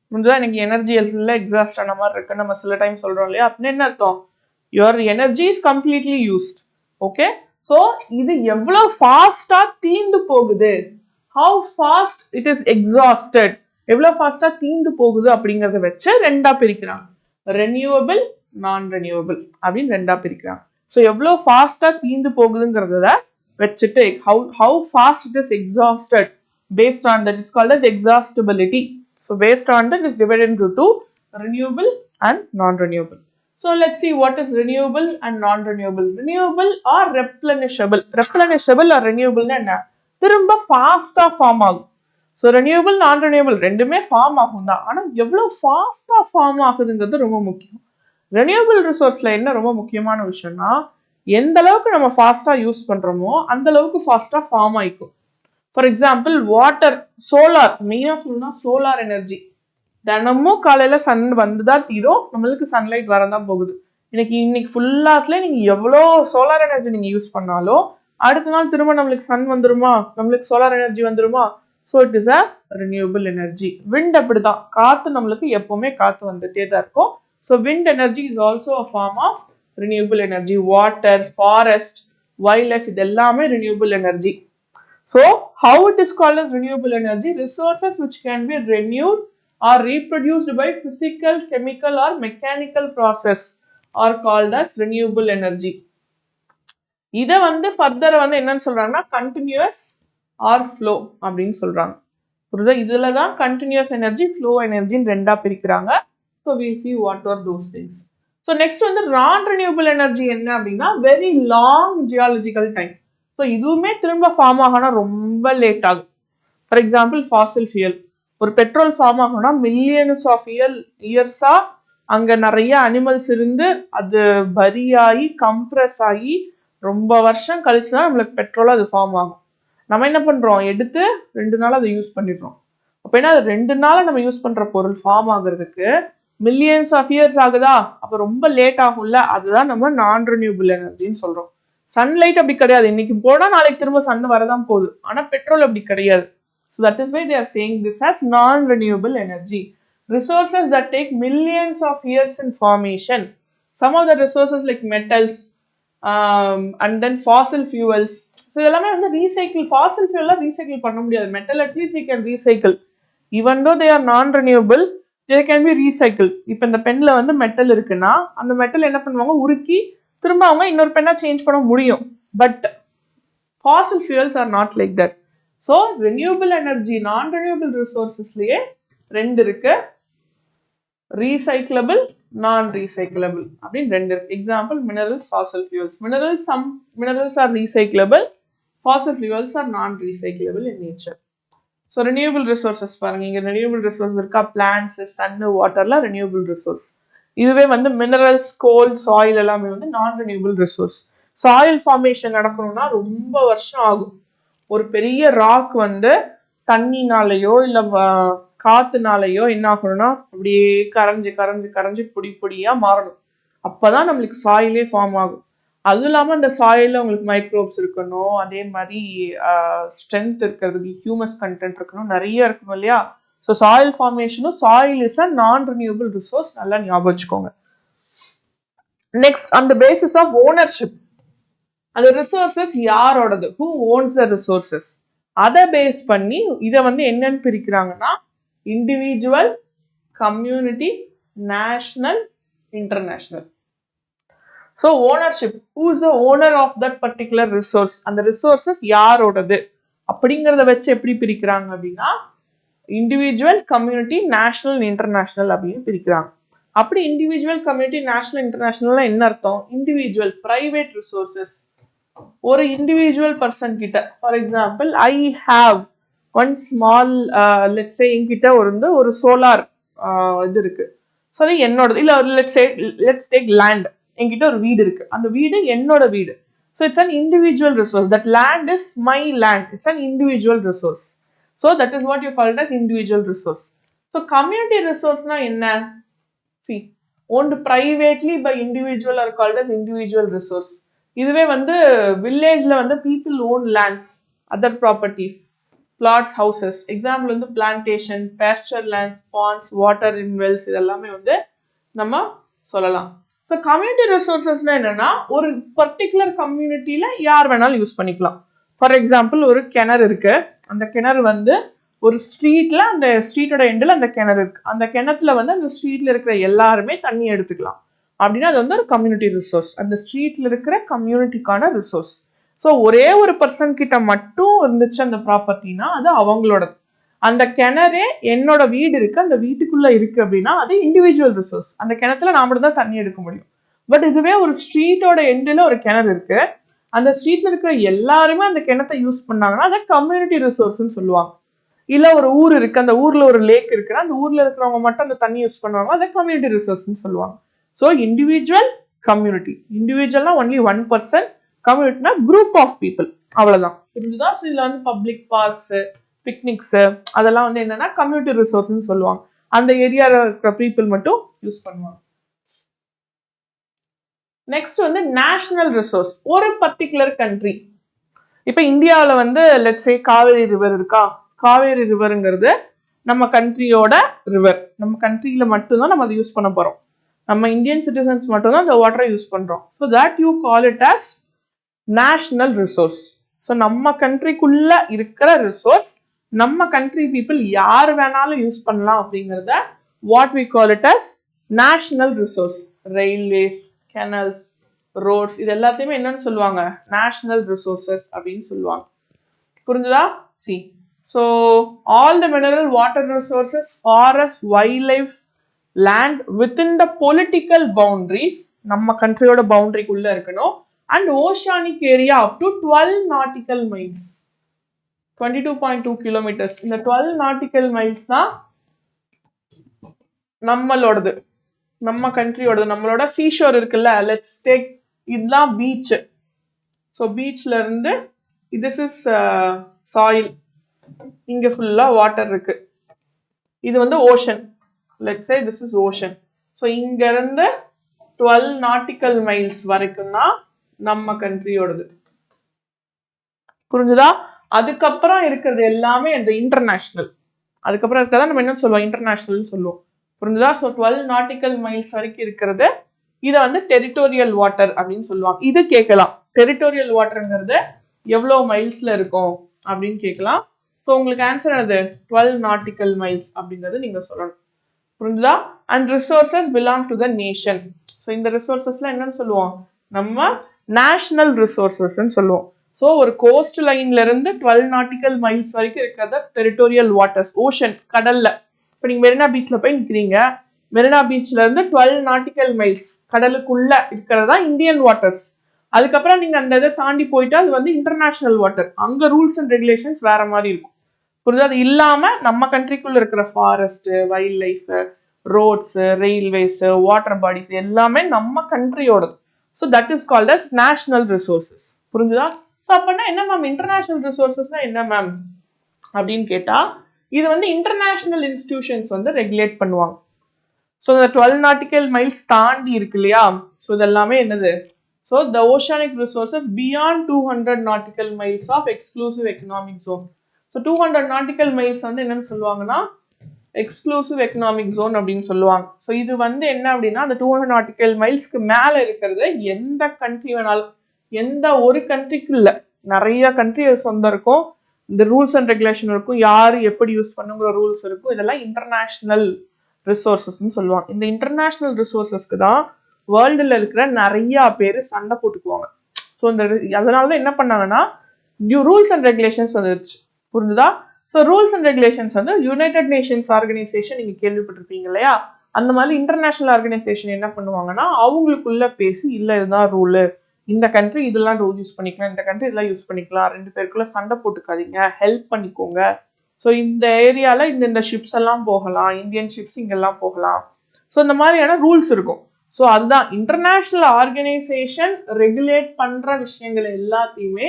புரிஞ்சுதா? எனக்கு எனர்ஜி ஃபுல்லா எக்ஸாஸ்ட் ஆன மாதிரி இருக்கு நம்ம சில டைம் சொல்றோம் இல்லையா? அப்படின்னு என்ன அர்த்தம்? Your energy is completely used. Okay. So இது எவ்வளவு ஃபாஸ்டா தீந்து போகுது, how fast it is exhausted, எவ்வளவு ஃபாஸ்டா தீந்து போகுது அப்படிங்கறத வச்சு ரெண்டா பிரிக்கிறாங்க. ரெனியூவபிள், நான் ரெனியூவபிள் அப்படின்னு ரெண்டா பிரிக்கிறாங்க. ஸோ எவ்வளவு ஃபாஸ்டா தீந்து போகுதுங்கிறத வச்சுட்டு how fast it is exhausted based on that is called as exhaustibility. So based on that is divided into two, renewable and non-renewable. So let's see what is renewable and non-renewable. Renewable or replenishable. Replenishable or renewable na enna? திரும்ப ஃபாஸ்டா form ஆகும். So renewable, நான் renewable ரெண்டுமே form ஆகும் தான். ஆனால் எவ்வளோ ஃபாஸ்டா ஃபார்ம் ஆகுதுங்கிறது ரொம்ப முக்கியம். ரெனியூவபிள் ரிசோர்ஸ்ல என்ன ரொம்ப முக்கியமான விஷயம்னா, எந்த அளவுக்கு நம்ம ஃபாஸ்டா யூஸ் பண்றோமோ அந்த அளவுக்கு ஃபாஸ்டா ஃபார்ம் ஆயிக்கும். ஃபார் எக்ஸாம்பிள் வாட்டர், சோலார், மெயினா சொல்லணும்னா சோலார் எனர்ஜி. தினமும் காலையில சன் வந்துதான் தீரும், நம்மளுக்கு சன்லைட் வரதான் போகுது. இன்னைக்கு ஃபுல்லாத்துல நீங்க எவ்வளோ சோலார் எனர்ஜி நீங்க யூஸ் பண்ணாலும் அடுத்த நாள் திரும்ப நம்மளுக்கு சன் வந்துருமா, நம்மளுக்கு சோலார் எனர்ஜி வந்துருமா? So it is a renewable energy. Wind அப்படிதான், காத்து நம்மளுக்கு எப்பவுமே காத்து வந்துட்டே தான் இருக்கும். So wind energy is also a form of renewable energy. Water, forest, wildlife, இது எல்லாமே renewable energy. So how it is called as renewable energy? Resources which can be renewed or reproduced by physical, chemical or mechanical process are called as renewable energy. இத வந்து further வந்து என்னன்னு சொல்றாங்கன்னா continuous or flow அப்படின்னு சொல்றாங்க. புரியுதா? இதுல தான் continuous energy, flow energy ரெண்டா பிரிக்கிறாங்க. So we'll see what are those things. So next வந்து நான் ரெனியூவபிள் எனர்ஜி என்ன அப்படின்னா very long geological time. So இதுவுமே திரும்ப ஃபார்ம் ஆகணும்னா ரொம்ப லேட் ஆகும். ஃபார் எக்ஸாம்பிள் ஃபாசில் ஃபியூயல், ஒரு பெட்ரோல் ஃபார்ம் ஆகணும்னா மில்லியன்ஸ் ஆஃப் இயர்ஸா அங்கே நிறைய அனிமல்ஸ் இருந்து அது பரியாகி கம்ப்ரெஸ் ஆகி ரொம்ப வருஷம் கழிச்சு தான் நம்மளுக்கு பெட்ரோலாக அது ஃபார்ம் ஆகும். நம்ம என்ன பண்ணுறோம், எடுத்து 2 நாள் அதை யூஸ் பண்ணிடுறோம். அப்போ என்ன, அது 2 நாள் நம்ம யூஸ் பண்ணுற பொருள் ஃபார்ம் ஆகுறதுக்கு மில்லியன்ஸ் ஆஃப் இயர்ஸ் ஆகுதா? அப்போ ரொம்ப லேட் ஆகும்ல, அதுதான் நம்ம நான் ரெனியூவபிள் எனர்ஜின்னு சொல்றோம். சன்லைட் அப்படி கிடையாது, இன்னைக்கு போனா நாளைக்கு திரும்ப சன் வரதான் போகுது. ஆனா பெட்ரோல் அப்படி கிடையாது. So that is why they are saying this as non-renewable energy. Resources that take millions of years in formation. Some of the resources like metals and then fossil fuels. So இதெல்லாமே வந்து recycle. Fossil ஃபியூல்லாம் recycle பண்ண முடியாது. Metal at least we can recycle. Even though they are non renewable, they can be recycle. இப்போ இந்த பென்ல வந்து metal இருக்குன்னா அந்த மெட்டல் என்ன பண்ணுவாங்க, உருக்கி திரும்ப அவங்க இன்னொரு பென்னா சேஞ்ச் பண்ண முடியும். But fossil fuels are not like that. So renewable energy, non renewable resourcesலயே ரெண்டு இருக்கு, recyclable, non recyclable அப்படின்னு ரெண்டு இருக்கு. Example minerals, fossil fuels. Some minerals are recyclable, fossil fuels are non recyclable in nature. So renewable resources பாருங்க, இங்க renewable resources இருக்கா, plants, sun, waterல renewable resource. இதுவே வந்து minerals, coal, soil எல்லாமே வந்து non renewable resource. Soil formation நடக்கணும்னா ரொம்ப வருஷம் ஆகும். ஒரு பெரிய ராக் வந்து தண்ணினாலேயோ இல்லை காத்துனாலேயோ என்ன ஆகணும்னா அப்படியே கரைஞ்சு கரைஞ்சு கரைஞ்சு பொடி பொடியா மாறணும். அப்பதான் நம்மளுக்கு சாயிலே ஃபார்ம் ஆகும். அதுவும் இல்லாமல் அந்த சாயில உங்களுக்கு மைக்ரோப்ஸ் இருக்கணும், அதே மாதிரி ஸ்ட்ரென்த் இருக்கிறதுக்கு ஹியூமஸ் கண்டென்ட் இருக்கணும், நிறைய இருக்கணும் இல்லையா. ஸோ சாயில் ஃபார்மேஷனும், soil is a non renewable resource, நல்லா ஞாபகம் வச்சுக்கோங்க. Next, on the basis of ownership, அந்த ரிசோர்சஸ் யாரோடது, ஹூ ஓன்ஸ் த ரிசோர்சஸ், அதை பேஸ் பண்ணி இதை வந்து என்னன்னு பிரிக்கிறாங்கன்னா individual, community, national, international. So ownership, who is the owner of that particular resource, அந்த ரிசோர்சஸ் யாரோடது அப்படிங்கிறத வச்சு எப்படி பிரிக்கிறாங்க அப்படின்னா இண்டிவிஜுவல், கம்யூனிட்டி, நேஷனல், இன்டர்நேஷனல் அப்படின்னு பிரிக்கிறாங்க. அப்படி இண்டிவிஜுவல், கம்யூனிட்டி, நேஷனல், இன்டர்நேஷனல் என்ன அர்த்தம்? இண்டிவிஜுவல் பிரைவேட் ரிசோர்சஸ், ஒரு இண்டிவிஜுவல் பர்சன் கிட்ட, for example I have one small, let's say என்கிட்ட ஒரு சோலார் இது இருக்கு, ஸோ அது என்னோடது. இல்லை லெட்ஸ் டேக் லேண்ட், என்கிட்ட ஒரு வீடு இருக்கு, அந்த வீடு என்னோட வீடு. So it's an individual resource. That land is my land, it's an individual resource. So that is what you called as individual resource. So community ரிசோர்ஸ்னா என்ன? See, owned privately by individual are called as individual resource. இதுவே வந்து வில்லேஜ்ல வந்து people own lands, other properties, plots, houses. Example வந்து plantation, pasture lands, ponds, water in wells, இதெல்லாமே வந்து நம்ம சொல்லலாம். ஸோ கம்யூனிட்டி ரிசோர்சஸ்னா என்னன்னா ஒரு பர்டிகுலர் கம்யூனிட்டியில யார் வேணாலும் யூஸ் பண்ணிக்கலாம். ஃபார் எக்ஸாம்பிள் ஒரு கிணறு இருக்கு, அந்த கிணறு வந்து ஒரு ஸ்ட்ரீட்ல, அந்த ஸ்ட்ரீட்டோட எண்டில் அந்த கிணறு இருக்கு, அந்த கிணத்துல வந்து அந்த ஸ்ட்ரீட்ல இருக்கிற எல்லாருமே தண்ணி எடுத்துக்கலாம் அப்படின்னா அது வந்து ஒரு கம்யூனிட்டி ரிசோர்ஸ், அந்த ஸ்ட்ரீட்ல இருக்கிற கம்யூனிட்டிக்கான ரிசோர்ஸ். ஸோ ஒரே ஒரு பர்சன் கிட்ட மட்டும் இருந்துச்சு அந்த ப்ராப்பர்ட்டினா அது அவங்களோட. அந்த கிணறே என்னோட வீடு இருக்கு, அந்த வீட்டுக்குள்ள இருக்கு அப்படின்னா அது இண்டிவிஜுவல் ரிசோர்ஸ், அந்த கிணத்துல நான் மட்டும் தான் தண்ணி எடுக்க முடியும். பட் இதுவே ஒரு ஸ்ட்ரீட்டோட எண்டில் ஒரு கிணறு இருக்கு, அந்த ஸ்ட்ரீட்ல இருக்கிற எல்லாருமே அந்த கிணத்தை யூஸ் பண்ணாங்கன்னா அதை கம்யூனிட்டி ரிசோர்ஸ்ன்னு சொல்லுவாங்க. இல்லை ஒரு ஊர் இருக்கு, அந்த ஊர்ல ஒரு லேக் இருக்குன்னா அந்த ஊர்ல இருக்கிறவங்க மட்டும் அந்த தண்ணி யூஸ் பண்ணுவாங்க, அதை கம்யூனிட்டி ரிசோர்ஸ்ன்னு சொல்லுவாங்க. So individual, community. இண்டிவிஜுவல்னா ஒன்லி ஒன் பர்சன், கம்யூனிட்டினா குரூப் ஆஃப் பீப்புள், அவ்வளவுதான். புரிஞ்சுதான்? இதுல வந்து பப்ளிக் பார்க்ஸ், பிக்னிக்ஸ் அதெல்லாம் வந்து என்னன்னா கம்யூனிட்டி ரிசோர்ஸ்ன்னு சொல்லுவாங்க, அந்த ஏரியாவில் இருக்கிற பீப்புள் மட்டும் யூஸ் பண்ணுவாங்க. நெக்ஸ்ட் வந்து நேஷனல் ரிசோர்ஸ், ஒரு பர்டிகுலர் கண்ட்ரி. இப்போ இந்தியாவில் வந்து லெட்ஸ் சே காவேரி ரிவர் இருக்கா, காவேரி ரிவருங்கிறது நம்ம கண்ட்ரியோட ரிவர், நம்ம கண்ட்ரியில மட்டும்தான் நம்ம அதை யூஸ் பண்ண போறோம், நம்ம இந்தியன் சிட்டிசன்ஸ் மட்டும்தான் அந்த வாட்டரை யூஸ் பண்றோம். So that you call it as national resource. So நம்ம கண்ட்ரிக்குள்ள இருக்கிற ரிசோர்ஸ் நம்ம கண்ட்ரி பீப்புள் யார் வேணாலும் யூஸ் பண்ணலாம் அப்படிங்கிறத what we call it as national resource. Railways, canals, roads, இது எல்லாத்தையுமே என்னன்னு சொல்லுவாங்க, நேஷனல் ரிசோர்சஸ் அப்படின்னு சொல்லுவாங்க. புரிஞ்சுதா? See, so all the mineral, water resources, forests, wildlife, land within the political boundaries, நம்ம கண்ட்ரியோட பவுண்டரிக்குள்ள இருக்கணும், and oceanic area up to 12 nautical miles, 22.2 kilometers. இந்த 12 nautical miles தான் நம்மளோடது, நம்ம கண்ட்ரியோடது. நம்மளோட சீஷோர் இருக்குல்ல, லெட்ஸ் டேக், இதுதான் பீச். ஸோ பீச்ல இருந்து this is soil, இங்க ஃபுல்லா வாட்டர் இருக்கு, இது வந்து ocean, let's say this is ocean. So இங்க இருந்து 12 நாட்டிக்கல் மைல்ஸ் வரைக்கும் தான் நம்ம கண்ட்ரியோடது. புரிஞ்சுதா? அதுக்கப்புறம் இருக்கிறது எல்லாமே இந்த இன்டர்நேஷனல், அதுக்கப்புறம் இருக்கிறதா நம்ம என்ன சொல்லுவோம், இன்டர்நேஷனல் சொல்லுவோம். புரிஞ்சுதா? ஸோ 12 நாட்டிக்கல் மைல்ஸ் வரைக்கும் இருக்கிறது இதை வந்து டெரிட்டோரியல் வாட்டர் அப்படின்னு சொல்லுவாங்க. இது கேட்கலாம், டெரிட்டோரியல் வாட்டருங்கிறது எவ்வளோ மைல்ஸ்ல இருக்கும் அப்படின்னு கேட்கலாம். ஸோ உங்களுக்கு ஆன்சர் அது 12 நாட்டிக்கல் மைல்ஸ் அப்படிங்கிறது நீங்க சொல்லணும். புரிஞ்சுதா? And resources belong to the nation. So இந்த ரிசோர்சஸ்ல என்னன்னு சொல்லுவோம், நம்ம நேஷனல் ரிசோர்சஸ்ன்னு சொல்லுவோம். ஸோ ஒரு கோஸ்ட் லைன்ல இருந்து 12 நாட்டிக்கல் மைல்ஸ் வரைக்கும் இருக்கிறத டெரிட்டோரியல் வாட்டர்ஸ், ஓஷன், கடல்ல. இப்போ நீங்க மெரினா பீச்ல போய் நிற்கிறீங்க, மெரினா பீச்ல இருந்து 12 நாட்டிக்கல் மைல்ஸ் கடலுக்குள்ள இருக்கிறதா இந்தியன் வாட்டர்ஸ். அதுக்கப்புறம் நீங்க அந்த இதை தாண்டி போயிட்டா அது வந்து இன்டர்நேஷனல் வாட்டர். அங்க ரூல்ஸ் அண்ட் ரெகுலேஷன்ஸ் வேற மாதிரி இருக்கும். புரியுது? அது இல்லாம நம்ம கண்ட்ரிக்குள்ள இருக்கிற forest, wildlife, roads, railways, water bodies எல்லாமே நம்ம கண்ட்ரியோடது. So that is called as national resources. புரிஞ்சுதா? ஸோ அப்படின்னா என்ன மேம் இன்டர்நேஷனல் ரிசோர்சஸ்னா என்ன மேம் அப்படின்னு கேட்டா, இது வந்து இன்டர்நேஷனல் இன்ஸ்டிடியூஷன்ஸ் வந்து ரெகுலேட் பண்ணுவாங்க. ஸோ இந்த 12 நாட்டிக்கல் மைல்ஸ் தாண்டி இருக்கு இல்லையா, ஸோ இதெல்லாமே என்னது, so the oceanic resources beyond 200 nautical miles of exclusive economic zone. So 200 nautical miles வந்து என்னன்னு சொல்லுவாங்கன்னா எக்ஸ்க்ளூசிவ் எக்கனாமிக் ஜோன் அப்படின்னு சொல்லுவாங்க. ஸோ இது வந்து என்ன அப்படின்னா, அந்த 200 நாட்டிக்கல் மைல்ஸ்க்கு மேலே இருக்கிறது எந்த கண்ட்ரி வேணாலும், எந்த ஒரு கண்ட்ரிக்கு இல்லை, நிறைய கண்ட்ரி சொந்தம் இருக்கும். இந்த ரூல்ஸ் அண்ட் ரெகுலேஷன் இருக்கும், யாரு எப்படி யூஸ் பண்ணுங்கிற ரூல்ஸ் இருக்கும். இதெல்லாம் இன்டர்நேஷனல் ரிசோர்சஸ்ன்னு சொல்லுவாங்க. இந்த இன்டர்நேஷனல் ரிசோர்சஸ்க்கு தான் வேர்ல்டுல இருக்கிற நிறைய பேர் சண்டை போட்டுக்குவாங்க. ஸோ இந்த அதனால தான் என்ன பண்ணாங்கன்னா நியூ ரூல்ஸ் அண்ட் ரெகுலேஷன்ஸ் வந்துருச்சு. புரிஞ்சுதா? ஸோ ரூல்ஸ் அண்ட் ரெகுலேஷன்ஸ் வந்து யுனைடெட் நேஷன்ஸ் ஆர்கனைசேஷன் நீங்க கேள்விப்பட்டிருப்பீங்க இல்லையா, அந்த மாதிரி இன்டர்நேஷனல் ஆர்கனைசேஷன் என்ன பண்ணுவாங்கன்னா அவங்களுக்குள்ள பேசி இல்லை இதுதான் ரூலு, இந்த கண்ட்ரி இதெல்லாம் ரூல் யூஸ் பண்ணிக்கலாம், இந்த கண்ட்ரி இதெல்லாம் யூஸ் பண்ணிக்கலாம், ரெண்டு பேருக்குள்ள சண்டை போட்டுக்காதீங்க, ஹெல்ப் பண்ணிக்கோங்க. ஸோ இந்த ஏரியாவில் இந்த ஷிப்ஸ் எல்லாம் போகலாம், இந்தியன் ஷிப்ஸ் இங்கெல்லாம் போகலாம். ஸோ இந்த மாதிரியான ரூல்ஸ் இருக்கும். ஸோ அதுதான் இன்டர்நேஷனல் ஆர்கனைசேஷன் ரெகுலேட் பண்ற விஷயங்கள் எல்லாத்தையுமே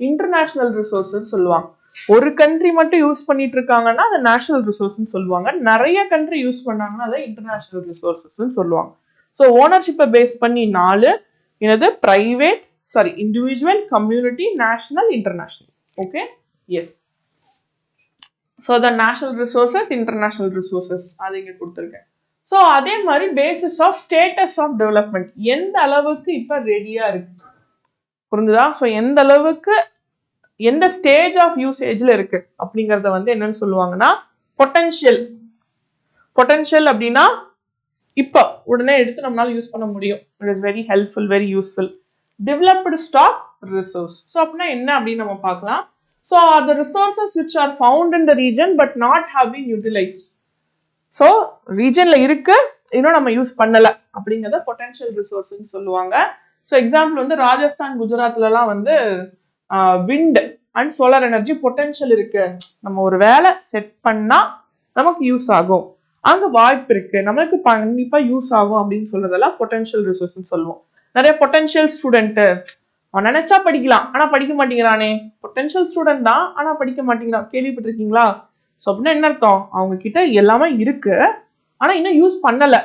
இன்டர்நேஷனல் ரிசோர்ஸ்ன்னு சொல்லுவாங்க. ஒரு கண்ட்ரி மட்டும் யூஸ் பண்ணிட்டு இருக்காங்கன்னா அதை நேஷனல் ரிசோர்ஸ்ன்னு சொல்லுவாங்க, நிறைய கண்ட்ரி யூஸ் பண்ணாங்கன்னா அதை இன்டர்நேஷனல் ரிசோர்சஸ்ன்னு சொல்லுவாங்க. ஸோ ஓனர்ஷிப்பை பேஸ் பண்ணி 4 என்னது, private, sorry individual, community, national, international. Okay, yes. So the national resources, international resources அது இங்கே கொடுத்துருக்கேன். ஸோ அதே மாதிரி basis of status of development, எந்த அளவுக்கு இப்போ ரெடியா இருக்கு, புரிஞ்சுதா? ஸோ எந்த அளவுக்கு எந்த ஸ்டேஜ் ஆஃப் யூசேஜ்ல இருக்கு அப்படிங்கறத வந்து என்னன்னு சொல்லுவாங்கன்னா பொட்டன்ஷியல். பொட்டன்ஷியல் அப்படின்னா இப்போ உடனே எடுத்து நம்மளால யூஸ் பண்ண முடியும். It is very helpful, very useful. Developed stock resource. So அப்படின்னா என்ன அப்படின்னு நம்ம பார்க்கலாம். So the resources which are found in the region but not have been utilized. So ரீஜன்ல இருக்கு இன்னும் நம்ம யூஸ் பண்ணல அப்படிங்கிறத பொட்டன்ஷியல் ரிசோர்ஸ்ன்னு சொல்லுவாங்க. ஸோ எக்ஸாம்பிள் வந்து ராஜஸ்தான், குஜராத்லலாம் வந்து wind and solar energy potential இருக்கு, நம்ம ஒரு வேலை செட் பண்ணா நமக்கு யூஸ் ஆகும், அங்க வாய்ப்பு இருக்கு, நம்மளுக்கு கண்டிப்பா யூஸ் ஆகும் அப்படின்னு சொல்றதெல்லாம் பொட்டன்ஷியல் ரிசோர்ஸ்ன்னு சொல்லுவோம். நிறைய பொட்டன்ஷியல் ஸ்டூடெண்ட் அவன் நினைச்சா படிக்கலாம் ஆனா படிக்க மாட்டேங்கிறானே, பொட்டன்ஷியல் ஸ்டூடெண்ட் தான் ஆனா படிக்க மாட்டேங்கிறான், கேள்விப்பட்டிருக்கீங்களா? ஸோ அப்படின்னா என்ன அர்த்தம், அவங்க கிட்ட எல்லாமே இருக்கு ஆனா இன்னும் யூஸ் பண்ணல,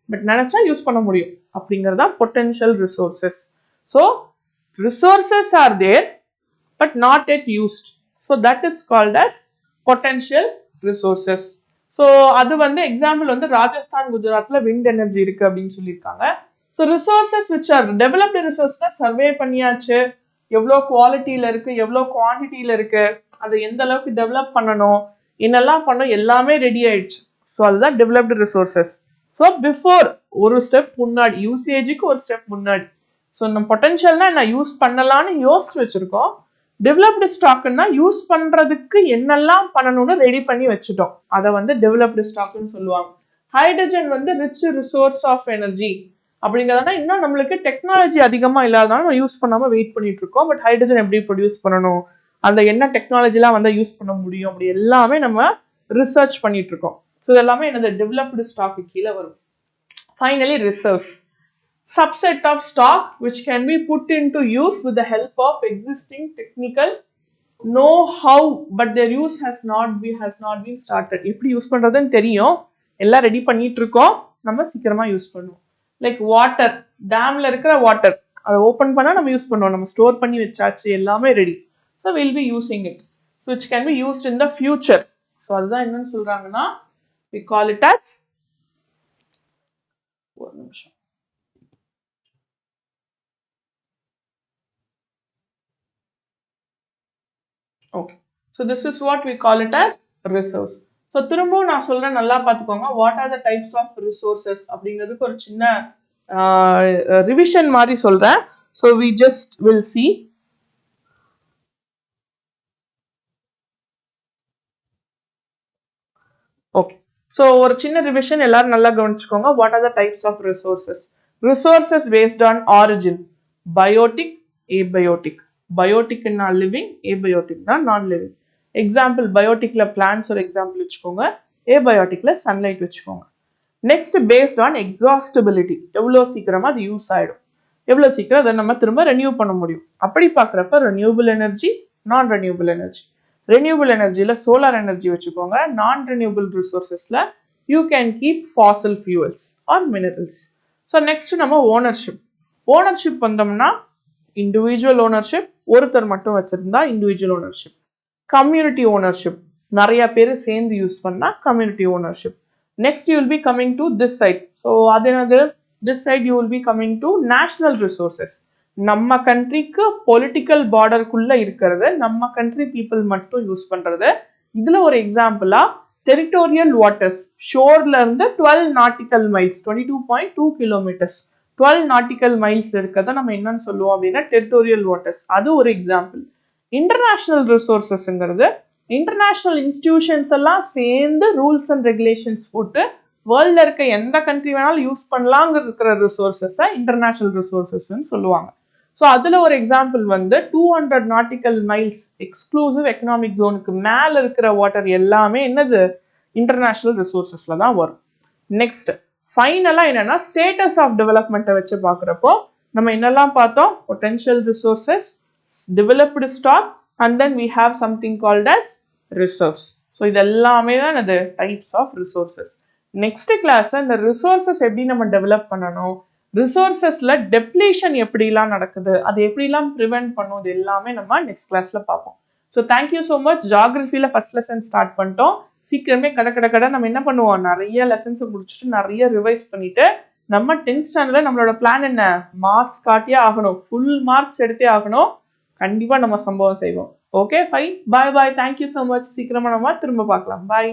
பட் நினைச்சா யூஸ் பண்ண முடியும் அப்படிங்கறதா potential resources. So resources are there but not yet used, so that is called as potential resources. so அது வந்து எக்ஸாம்பிள் வந்து ராஜஸ்தான், குஜராத்ல விண்ட் எனர்ஜி இருக்கு அப்படின்னு சொல்லியிருக்காங்க. So resources which are developed resources survey பண்ணியாச்சு, எவ்வளோ குவாலிட்டியில இருக்கு, எவ்வளோ குவான்டிட்டியில இருக்கு, அதை எந்த அளவுக்கு டெவலப் பண்ணணும், என்னெல்லாம் பண்ணணும் எல்லாமே ரெடி ஆயிடுச்சு. ஸோ அதுதான் டெவலப்டு ரிசோர்சஸ். ஸோ பிஃபோர் ஒரு ஸ்டெப் முன்னாடி, யூசேஜுக்கு ஒரு ஸ்டெப் முன்னாடி. ஸோ நம்ம பொட்டன்ஷியல்னா என்ன யூஸ் பண்ணலான்னு யோசிச்சு வச்சிருக்கோம், டெவலப்டு ஸ்டாக்னா யூஸ் பண்றதுக்கு என்னெல்லாம் பண்ணணும்னு ரெடி பண்ணி வச்சுட்டோம், அதை வந்து டெவலப்டு ஸ்டாக்னு சொல்லுவாங்க. ஹைட்ரஜன் வந்து ரிச் ரிசோர்ஸ் ஆஃப் எனர்ஜி அப்படிங்கிறதுனா இன்னும் நம்மளுக்கு டெக்னாலஜி அதிகமா இல்லாதனால நம்ம யூஸ் பண்ணாம வெயிட் பண்ணிட்டு இருக்கோம். பட் ஹைட்ரஜன் எப்படி ப்ரொடியூஸ் பண்ணணும், அந்த என்ன டெக்னாலஜிலாம் வந்து யூஸ் பண்ண முடியும், அப்படி எல்லாமே நம்ம ரிசர்ச் பண்ணிட்டு இருக்கோம். ஸோ இதெல்லாமே என்னது டெவலப்டு ஸ்டாக்கு கீழே வரும். Finally reserves, subset of stock which can be put into use with the help of existing technical know-how but their use has not been started. எப்படி யூஸ் பண்றதுன்னு தெரியும், எல்லாம் ரெடி பண்ணிட்டு இருக்கோம், நம்ம சீக்கிரமா யூஸ் பண்ணுவோம். லைக் வாட்டர், டேம்ல இருக்கிற வாட்டர் அதை ஓப்பன் பண்ணா நம்ம யூஸ் பண்ணுவோம், நம்ம ஸ்டோர் பண்ணி வச்சாச்சு, எல்லாமே ready. So will be using it, so which can be used in the future. So அதுதான் என்னன்னு சொல்றாங்கன்னா we call it as, ஒரு நிமிஷம் okay, so this is what we call it as resource. So திரும்பவும் நான் சொல்கிறேன், நல்லா பார்த்துக்கோங்க. What are the types of resources அப்படிங்கிறதுக்கு ஒரு சின்ன ரிவிஷன் மாதிரி சொல்கிறேன். So we just will see. Okay, so ஒரு சின்ன ரிவிஷன் எல்லாரும் நல்லா கவனிச்சுக்கோங்க. What are the types of resources? Resources based on origin, biotic, abiotic. பயோட்டிக்னா லிவிங், ஏபயோட்டிக்னா நான் லிவிங். எக்ஸாம்பிள், பயோட்டிக்ல பிளான்ஸ் ஒரு எக்ஸாம்பிள் வச்சுக்கோங்க, ஏபயோட்டிக்ல சன்லைட் வச்சுக்கோங்க. நெக்ஸ்ட் பேஸ்ட் ஆன் எக்ஸாஸ்டபிலிட்டி, எவ்வளோ சீக்கிரமா அது யூஸ் ஆகிடும், எவ்வளோ சீக்கிரம் அதை நம்ம திரும்ப ரெனியூ பண்ண முடியும். அப்படி பார்க்குறப்ப renewable energy, non renewable energy. Renewable எனர்ஜியில் சோலார் எனர்ஜி வச்சுக்கோங்க. நான் ரெனியூபிள் ரிசோர்ஸஸில் you can keep fossil fuels or minerals. So next நம்ம ஓனர்ஷிப். ஓனர்ஷிப் வந்தோம்னா இண்டிவிஜுவல் ஓனர்ஷிப், ஒருத்தர் மட்டும் வச்சிருந்தா இண்டிவிஜுவல் ஓனர்ஷிப். கம்யூனிட்டி ஓனர்ஷிப், நிறைய பேர் சேர்ந்து யூஸ் பண்ணால் community ownership. Next you will be coming to this side. So அது என்னது? This side you will be coming to national resources. நம்ம கண்ட்ரிக்கு பொலிட்டிக்கல் பார்டருக்குள்ள இருக்கிறது, நம்ம கண்ட்ரி பீப்புள் மட்டும் யூஸ் பண்றது. இதுல ஒரு எக்ஸாம்பிளா டெரிட்டோரியல் வாட்டர்ஸ், ஷோர்ல இருந்து 12 nautical miles, 22.2 kilometres, 12 nautical miles இருக்கிறத நம்ம என்னன்னு சொல்லுவோம் அப்படின்னா டெரிட்டோரியல் வாட்டர்ஸ். அது ஒரு எக்ஸாம்பிள். இன்டர்நேஷனல் ரிசோர்ஸஸ்ங்கிறது இன்டர்நேஷனல் இன்ஸ்டிடியூஷன்ஸ் எல்லாம் சேர்ந்து ரூல்ஸ் அண்ட் ரெகுலேஷன்ஸ் போட்டு வேர்ல்ட்ல இருக்க எந்த கண்ட்ரி வேணாலும் யூஸ் பண்ணலாங்க இருக்கிற ரிசோர்ஸஸை இன்டர்நேஷனல் ரிசோர்ஸஸ்ன்னு சொல்லுவாங்க. ஸோ அதில் ஒரு எக்ஸாம்பிள் வந்து 200 நாட்டிக்கல் மைல்ஸ் எக்ஸ்க்ளூசிவ் எக்கனாமிக் ஜோனுக்கு மேலே இருக்கிற வாட்டர் எல்லாமே என்னது? இன்டர்நேஷனல் ரிசோர்ஸஸில் தான் வரும். நெக்ஸ்ட் ஃபைனலாக என்னென்னா ஸ்டேட்டஸ் ஆஃப் டெவலப்மெண்ட்டை வச்சு பார்க்குறப்போ நம்ம என்னெல்லாம் பார்த்தோம்? Potential resources, developed stock, and then we have something called as reserves. So இது எல்லாமே தான் அது டைப்ஸ் ஆஃப் ரிசோர்ஸஸ். நெக்ஸ்ட் கிளாஸில் இந்த ரிசோர்ஸஸ் எப்படி நம்ம டெவலப் பண்ணணும், ரிசோர்ஸஸ்ல டெப்ளீஷன் எப்படிலாம் நடக்குது, அதை எப்படிலாம் ப்ரிவென்ட் பண்ணும், இது எல்லாமே நம்ம நெக்ஸ்ட் கிளாஸ்ல பார்ப்போம். So thank you so much. ஜாகிரஃபியில் ஃபர்ஸ்ட் லெசன் ஸ்டார்ட் பண்ணிட்டோம். சீக்கிரமே கடை நம்ம என்ன பண்ணுவோம், நிறைய லெசன்ஸை முடிச்சுட்டு நிறைய ரிவைஸ் பண்ணிட்டு நம்ம 10th ஸ்டாண்டர்ட்ல நம்மளோட பிளான் என்ன, மார்க்ஸ் காட்டியே ஆகணும், ஃபுல் மார்க்ஸ் எடுத்தே ஆகணும். கண்டிப்பாக நம்ம சம்பவம் செய்வோம். ஓகே ஃபைன், பாய் பாய், தேங்க்யூ ஸோ மச். சீக்கிரமா நம்ம திரும்ப பார்க்கலாம். பாய்.